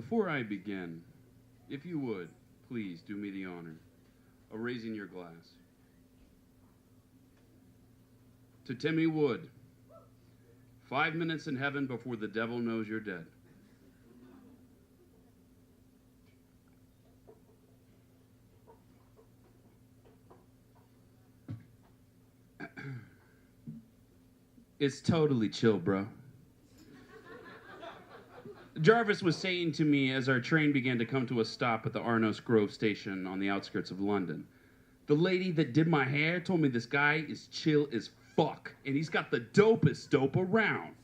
Before I begin, if you would, please do me the honor of raising your glass. To Timmy Wood, 5 minutes in heaven before the devil knows you're dead. It's totally chill, bro. Jarvis was saying to me as our train began to come to a stop at the Arnos Grove station on the outskirts of London. The lady that did my hair told me this guy is chill as fuck, and he's got the dopest dope around.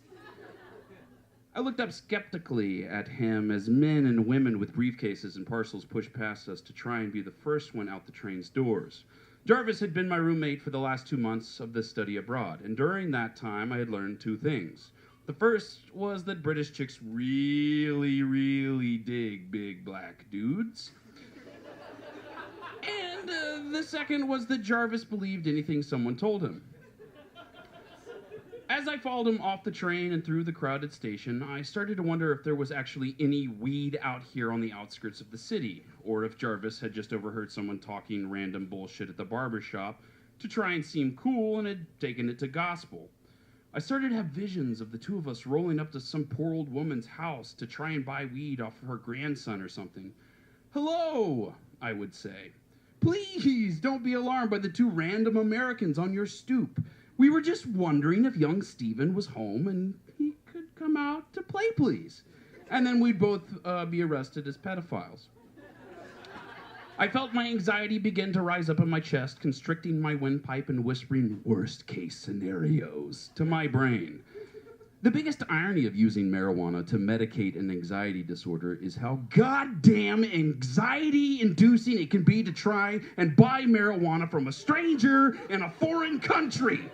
I looked up skeptically at him as men and women with briefcases and parcels pushed past us to try and be the first one out the train's doors. Jarvis had been my roommate for the last 2 months of this study abroad, and during that time I had learned two things. The first was that British chicks really dig big black dudes. And the second was that Jarvis believed anything someone told him. As I followed him off the train and through the crowded station, I started to wonder if there was actually any weed out here on the outskirts of the city, or if Jarvis had just overheard someone talking random bullshit at the barber shop to try and seem cool and had taken it to gospel. I started to have visions of the two of us rolling up to some poor old woman's house to try and buy weed off of her grandson or something. "Hello," I would say. "Please don't be alarmed by the two random Americans on your stoop. We were just wondering if young Stephen was home and he could come out to play, please." And then we'd both be arrested as pedophiles. I felt my anxiety begin to rise up in my chest, constricting my windpipe and whispering worst-case scenarios to my brain. The biggest irony of using marijuana to medicate an anxiety disorder is how goddamn anxiety-inducing it can be to try and buy marijuana from a stranger in a foreign country.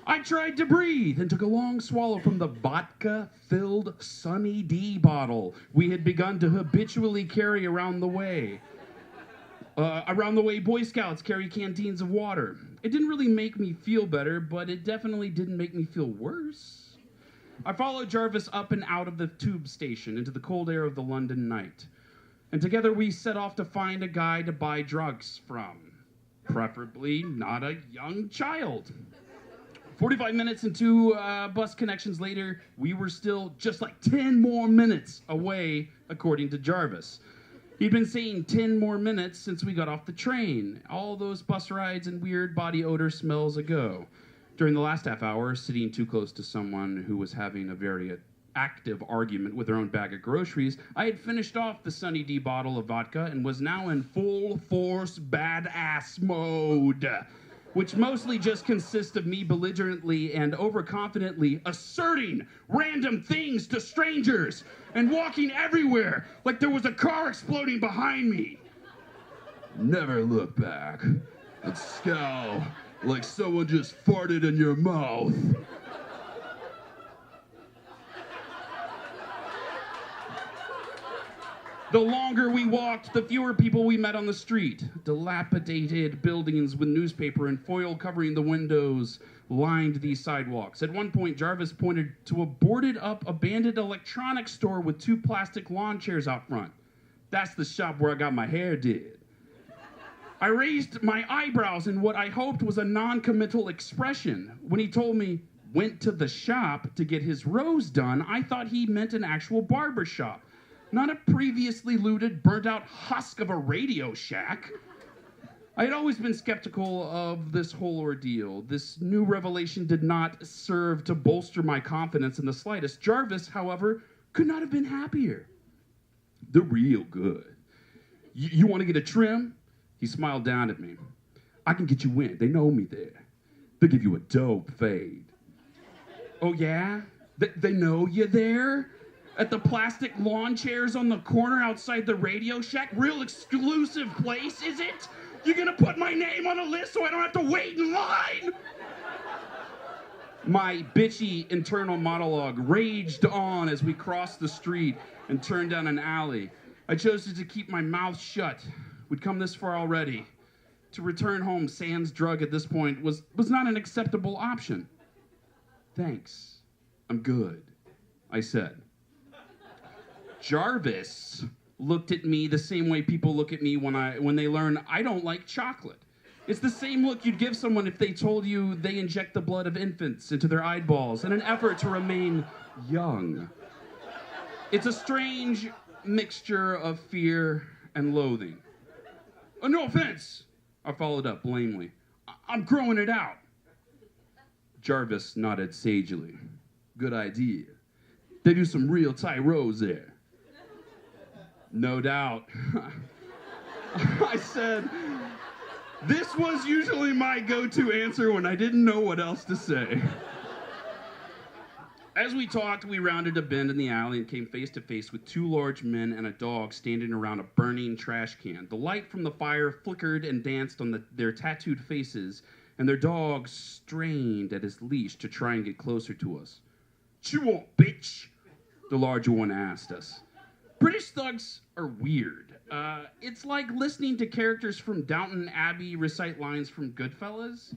I tried to breathe and took a long swallow from the vodka-filled Sunny D bottle we had begun to habitually carry around the way. Boy Scouts carry canteens of water. It didn't really make me feel better, but it definitely didn't make me feel worse. I followed Jarvis up and out of the tube station into the cold air of the London night. And together we set off to find a guy to buy drugs from. Preferably not a young child. 45 minutes and two bus connections later, we were still just like 10 more minutes away, according to Jarvis. He'd been saying 10 more minutes since we got off the train. All those bus rides and weird body odor smells ago. During the last half hour, sitting too close to someone who was having a very active argument with their own bag of groceries, I had finished off the Sunny D bottle of vodka and was now in full force badass mode, which mostly just consists of me belligerently and overconfidently asserting random things to strangers and walking everywhere like there was a car exploding behind me. Never look back and scowl like someone just farted in your mouth. The longer we walked, the fewer people we met on the street. Dilapidated buildings with newspaper and foil covering the windows lined these sidewalks. At one point, Jarvis pointed to a boarded-up, abandoned electronics store with 2 plastic lawn chairs out front. "That's the shop where I got my hair did." I raised my eyebrows in what I hoped was a non-committal expression. When he told me, "went to the shop to get his rose done," I thought he meant an actual barber shop. Not a previously looted, burnt-out husk of a Radio Shack. I had always been skeptical of this whole ordeal. This new revelation did not serve to bolster my confidence in the slightest. Jarvis, however, could not have been happier. "They're real good. You want to get a trim?" He smiled down at me. "I can get you in. They know me there. They'll give you a dope fade." "Oh, yeah? They know you there? At the plastic lawn chairs on the corner outside the Radio Shack? Real exclusive place, is it? You're gonna put my name on a list so I don't have to wait in line?" My bitchy internal monologue raged on as we crossed the street and turned down an alley. I chose to keep my mouth shut. We'd come this far already. To return home sans drug at this point was not an acceptable option. "Thanks. I'm good," I said. Jarvis looked at me the same way people look at me when they learn I don't like chocolate. It's the same look you'd give someone if they told you they inject the blood of infants into their eyeballs in an effort to remain young. It's a strange mixture of fear and loathing. No offense, I followed up lamely. I'm growing it out. Jarvis nodded sagely. Good idea. They do some real tight rows there. No doubt. I said, this was usually my go-to answer when I didn't know what else to say. As we talked, we rounded a bend in the alley and came face to face with two large men and a dog standing around a burning trash can. The light from the fire flickered and danced on their tattooed faces, and their dog strained at his leash to try and get closer to us. "What you want, bitch?" the larger one asked us. British thugs are weird. It's like listening to characters from Downton Abbey recite lines from Goodfellas.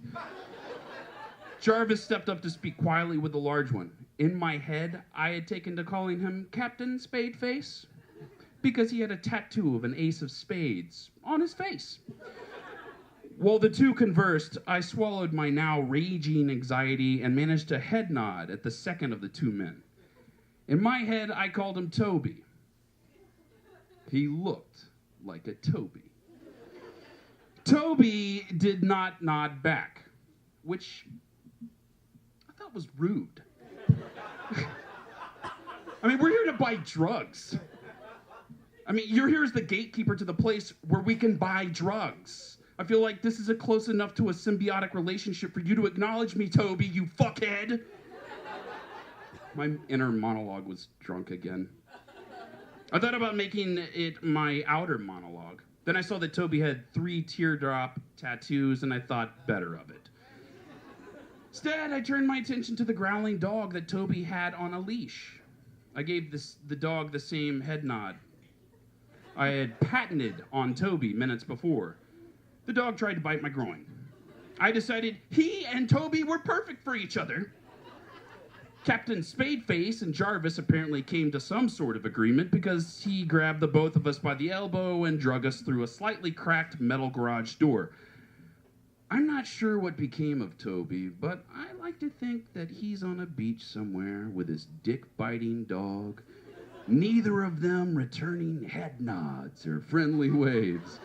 Jarvis stepped up to speak quietly with the large one. In my head, I had taken to calling him Captain Spadeface because he had a tattoo of an ace of spades on his face. While the two conversed, I swallowed my now raging anxiety and managed a head nod at the second of the two men. In my head, I called him Toby. He looked like a Toby. Toby did not nod back, which I thought was rude. I mean, we're here to buy drugs. I mean, you're here as the gatekeeper to the place where we can buy drugs. I feel like this is a close enough to a symbiotic relationship for you to acknowledge me, Toby, you fuckhead. My inner monologue was drunk again. I thought about making it my outer monologue. Then I saw that Toby had 3 teardrop tattoos, and I thought better of it. Instead, I turned my attention to the growling dog that Toby had on a leash. I gave the dog the same head nod I had patented on Toby minutes before. The dog tried to bite my groin. I decided he and Toby were perfect for each other. Captain Spadeface and Jarvis apparently came to some sort of agreement because he grabbed the both of us by the elbow and drug us through a slightly cracked metal garage door. I'm not sure what became of Toby, but I like to think that he's on a beach somewhere with his dick-biting dog, neither of them returning head nods or friendly waves.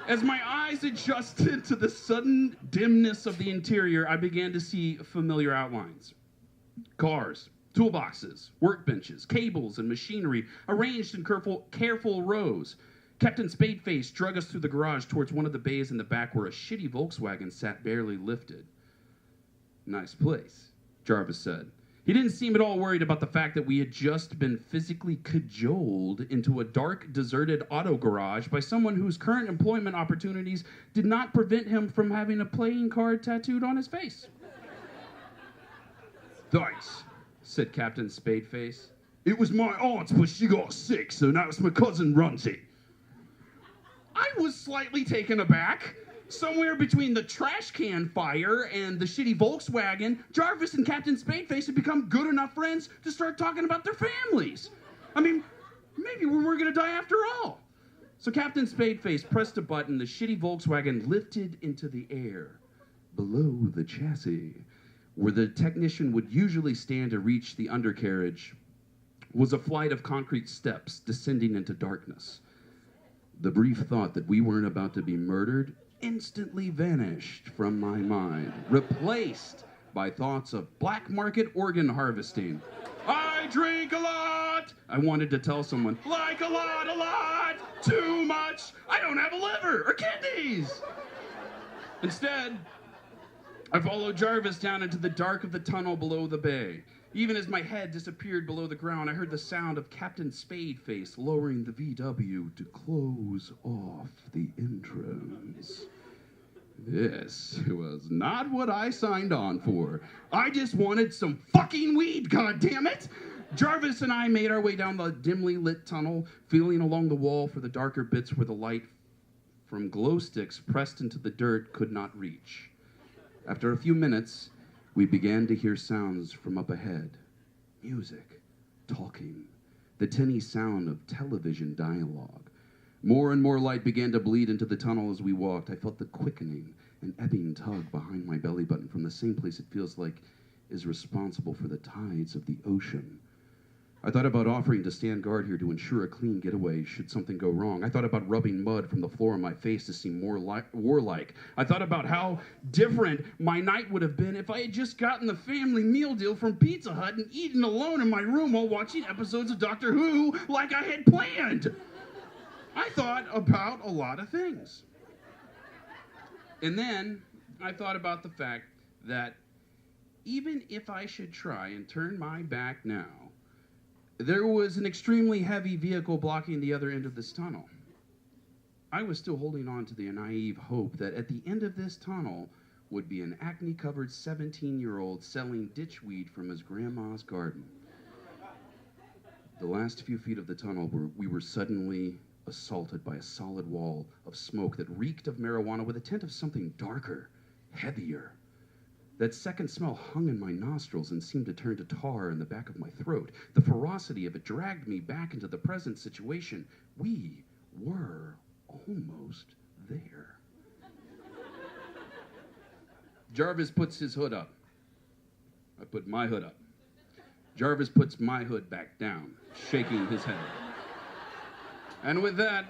As my eyes adjusted to the sudden dimness of the interior, I began to see familiar outlines. Cars, toolboxes, workbenches, cables, and machinery arranged in careful rows. Captain Spadeface drug us through the garage towards one of the bays in the back where a shitty Volkswagen sat barely lifted. Nice place, Jarvis said. He didn't seem at all worried about the fact that we had just been physically cajoled into a dark, deserted auto garage by someone whose current employment opportunities did not prevent him from having a playing card tattooed on his face. Thanks, said Captain Spadeface. It was my aunt's, but she got sick, so now it's my cousin runs it. I was slightly taken aback. Somewhere between the trash can fire and the shitty Volkswagen, Jarvis and Captain Spadeface had become good enough friends to start talking about their families. I mean, maybe we were going to die after all. So Captain Spadeface pressed a button, the shitty Volkswagen lifted into the air. Below the chassis, where the technician would usually stand to reach the undercarriage, was a flight of concrete steps descending into darkness. The brief thought that we weren't about to be murdered instantly vanished from my mind, replaced by thoughts of black market organ harvesting. I drink a lot, I wanted to tell someone. Like a lot, too much. I don't have a liver or kidneys. Instead, I followed Jarvis down into the dark of the tunnel below the bay. Even as my head disappeared below the ground, I heard the sound of Captain Spadeface lowering the VW to close off the entrance. This was not what I signed on for. I just wanted some fucking weed, goddammit! Jarvis and I made our way down the dimly lit tunnel, feeling along the wall for the darker bits where the light from glow sticks pressed into the dirt could not reach. After a few minutes, we began to hear sounds from up ahead. Music, talking, the tinny sound of television dialogue. More and more light began to bleed into the tunnel as we walked. I felt the quickening and ebbing tug behind my belly button from the same place it feels like is responsible for the tides of the ocean. I thought about offering to stand guard here to ensure a clean getaway should something go wrong. I thought about rubbing mud from the floor on my face to seem more warlike. I thought about how different my night would have been if I had just gotten the family meal deal from Pizza Hut and eaten alone in my room while watching episodes of Doctor Who like I had planned. I thought about a lot of things. And then I thought about the fact that even if I should try and turn my back now, there was an extremely heavy vehicle blocking the other end of this tunnel. I was still holding on to the naive hope that at the end of this tunnel would be an acne-covered 17-year-old selling ditchweed from his grandma's garden. The last few feet of the tunnel, we were suddenly assaulted by a solid wall of smoke that reeked of marijuana with a tint of something darker, heavier. That second smell hung in my nostrils and seemed to turn to tar in the back of my throat. The ferocity of it dragged me back into the present situation. We were almost there. Jarvis puts his hood up. I put my hood up. Jarvis puts my hood back down, shaking his head. And with that,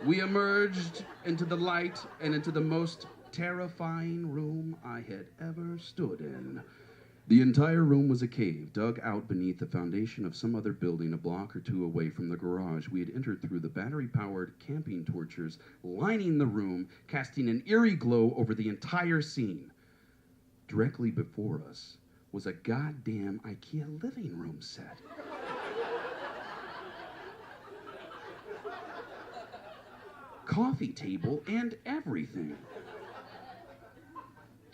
we emerged into the light and into the most terrifying room I had ever stood in. The entire room was a cave, dug out beneath the foundation of some other building a block or two away from the garage. We had entered through the battery-powered camping torches, lining the room, casting an eerie glow over the entire scene. Directly before us was a goddamn IKEA living room set. Coffee table and everything.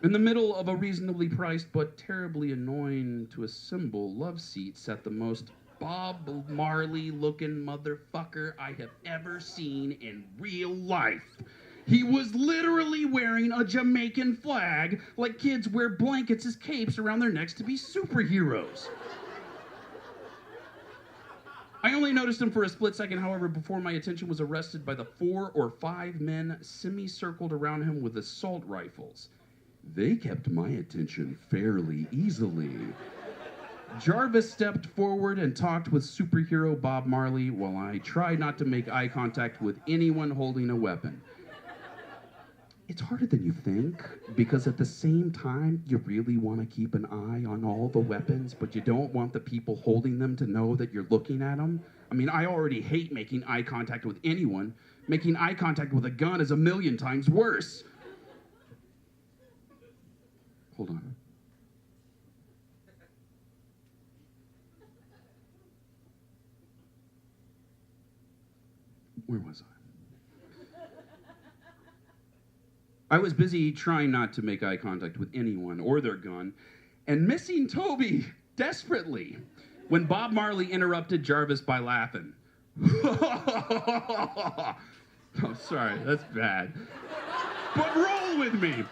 In the middle of a reasonably priced but terribly annoying to assemble love seat sat the most Bob Marley looking motherfucker I have ever seen in real life. He was literally wearing a Jamaican flag like kids wear blankets as capes around their necks to be superheroes. I only noticed him for a split second, however, before my attention was arrested by the 4 or 5 men semicircled around him with assault rifles. They kept my attention fairly easily. Jarvis stepped forward and talked with superhero Bob Marley while I tried not to make eye contact with anyone holding a weapon. It's harder than you think, because at the same time, you really want to keep an eye on all the weapons, but you don't want the people holding them to know that you're looking at them. I mean, I already hate making eye contact with anyone. Making eye contact with a gun is 1,000,000 times worse. Hold on. Where was I was busy trying not to make eye contact with anyone or their gun, and missing Toby desperately when Bob Marley interrupted Jarvis by laughing. Oh, sorry, that's bad. But roll with me.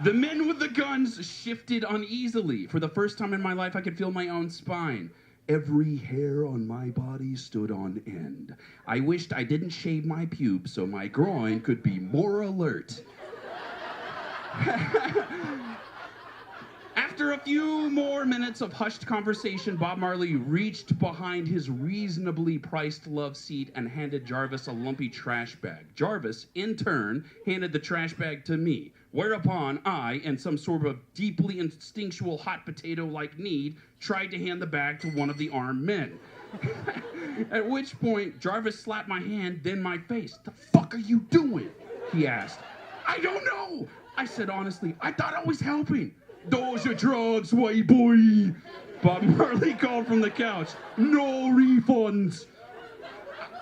The men with the guns shifted uneasily. For the first time in my life, I could feel my own spine. Every hair on my body stood on end. I wished I didn't shave my pubes so my groin could be more alert. After a few more minutes of hushed conversation, Bob Marley reached behind his reasonably priced love seat and handed Jarvis a lumpy trash bag. Jarvis, in turn, handed the trash bag to me, whereupon I, in some sort of deeply instinctual hot potato-like need, tried to hand the bag to one of the armed men. At which point, Jarvis slapped my hand, then my face. "The fuck are you doing?" he asked. "I don't know," I said honestly. "I thought I was helping." "Those are drugs, white boy," Bob Marley called from the couch. "No refunds."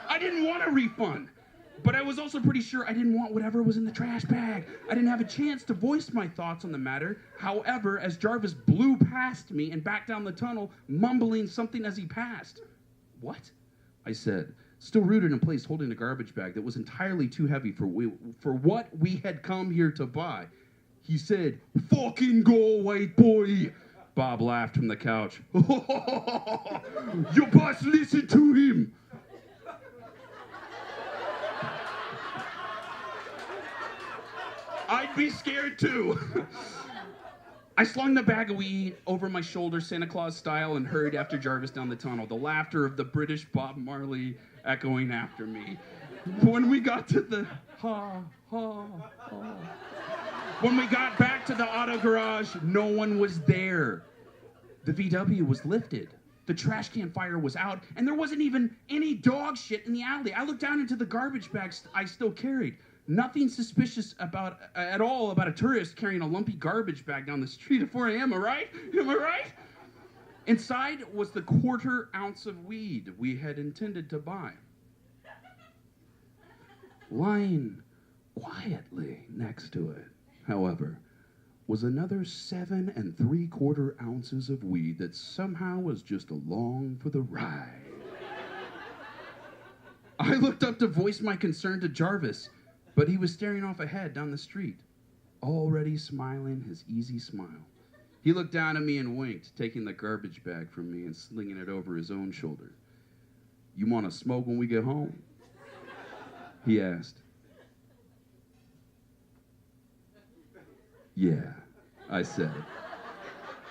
I didn't want a refund, but I was also pretty sure I didn't want whatever was in the trash bag. I didn't have a chance to voice my thoughts on the matter. However, as Jarvis blew past me and back down the tunnel, mumbling something as he passed. "What?" I said, still rooted in place, holding a garbage bag that was entirely too heavy for what we had come here to buy. He said, "Fucking go, white boy." Bob laughed from the couch. Your boss listened to him. I'd be scared too. I slung the bag of weed over my shoulder, Santa Claus style, and hurried after Jarvis down the tunnel, the laughter of the British Bob Marley echoing after me. When we got to the When we got back to the auto garage, no one was there. The VW was lifted. The trash can fire was out, and there wasn't even any dog shit in the alley. I looked down into the garbage bags I still carried. Nothing suspicious at all about a tourist carrying a lumpy garbage bag down the street at 4 a.m., am I right? Am I right? Inside was the 1/4 ounce of weed we had intended to buy. Lying quietly next to it, however, was another 7 3/4 ounces of weed that somehow was just along for the ride. I looked up to voice my concern to Jarvis, but he was staring off ahead down the street, already smiling his easy smile. He looked down at me and winked, taking the garbage bag from me and slinging it over his own shoulder. "You want to smoke when we get home?" he asked. "Yeah," I said.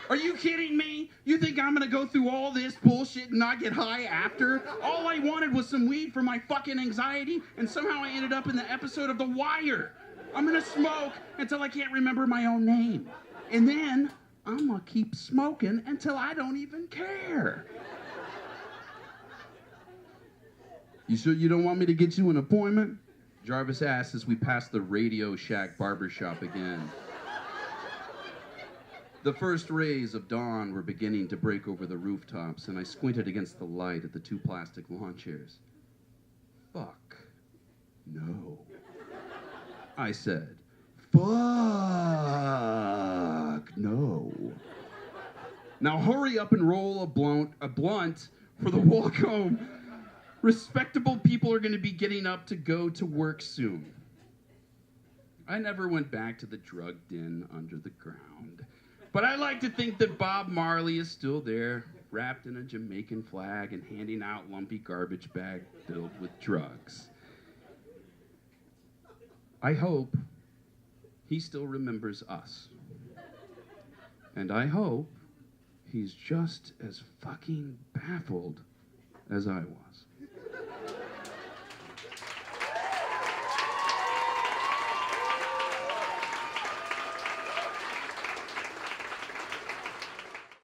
"Are you kidding me? You think I'm gonna go through all this bullshit and not get high after? All I wanted was some weed for my fucking anxiety, and somehow I ended up in the episode of The Wire. I'm gonna smoke until I can't remember my own name. And then I'm gonna keep smoking until I don't even care." "You sure you don't want me to get you an appointment?" Jarvis asked as we passed the Radio Shack barbershop again. The first rays of dawn were beginning to break over the rooftops, and I squinted against the light at the 2 plastic lawn chairs. "Fuck no," I said. "Fuck no. Now hurry up and roll a blunt for the walk home. Respectable people are going to be getting up to go to work soon." I never went back to the drug den under the ground. But I like to think that Bob Marley is still there, wrapped in a Jamaican flag and handing out lumpy garbage bag filled with drugs. I hope he still remembers us. And I hope he's just as fucking baffled as I was.